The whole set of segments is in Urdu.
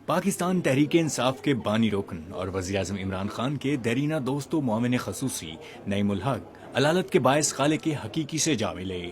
پاکستان تحریک انصاف کے بانی رکن اور وزیراعظم عمران خان کے دیرینہ دوست و معاون خصوصی نعیم الحق علالت کے باعث خالق حقیقی سے جا ملے۔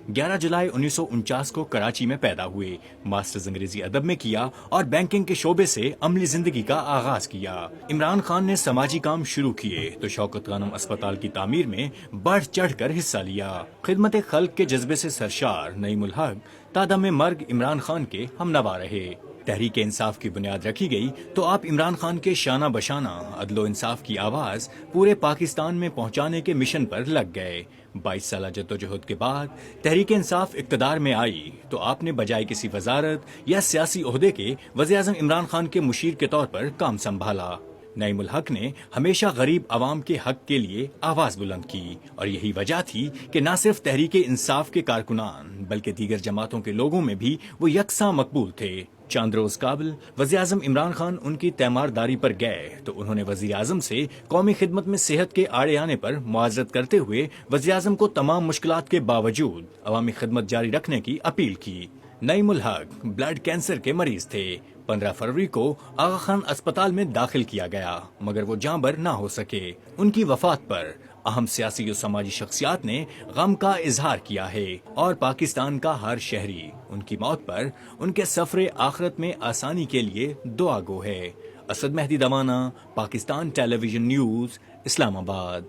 11 جولائی 1949 کو کراچی میں پیدا ہوئے، ماسٹرز انگریزی ادب میں کیا اور بینکنگ کے شعبے سے عملی زندگی کا آغاز کیا۔ عمران خان نے سماجی کام شروع کیے تو شوکت خانم اسپتال کی تعمیر میں بڑھ چڑھ کر حصہ لیا۔ خدمت خلق کے جذبے سے سرشار نعیم الحق تا دم مرگ عمران خان کے ہمنوا رہے۔ تحریک انصاف کی بنیاد رکھی گئی تو آپ عمران خان کے شانہ بشانہ عدل و انصاف کی آواز پورے پاکستان میں پہنچانے کے مشن پر لگ گئے۔ 22 سالہ جدوجہد کے بعد تحریک انصاف اقتدار میں آئی تو آپ نے بجائے کسی وزارت یا سیاسی عہدے کے وزیر اعظم عمران خان کے مشیر کے طور پر کام سنبھالا۔ نعیم الحق نے ہمیشہ غریب عوام کے حق کے لیے آواز بلند کی اور یہی وجہ تھی کہ نہ صرف تحریک انصاف کے کارکنان بلکہ دیگر جماعتوں کے لوگوں میں بھی وہ یکساں مقبول تھے۔ چند روز قبل وزیر اعظم عمران خان ان کی تیمارداری پر گئے تو انہوں نے وزیر اعظم سے قومی خدمت میں صحت کے آڑے آنے پر معذرت کرتے ہوئے وزیر اعظم کو تمام مشکلات کے باوجود عوامی خدمت جاری رکھنے کی اپیل کی۔ نعیم الحق بلڈ کینسر کے مریض تھے۔ 15 فروری کو آغا خان اسپتال میں داخل کیا گیا مگر وہ جاں بر نہ ہو سکے۔ ان کی وفات پر اہم سیاسی و سماجی شخصیات نے غم کا اظہار کیا ہے اور پاکستان کا ہر شہری ان کی موت پر ان کے سفر آخرت میں آسانی کے لیے دعا گو ہے۔ اسد مہدی دمانہ، پاکستان ٹیلی ویژن نیوز، اسلام آباد۔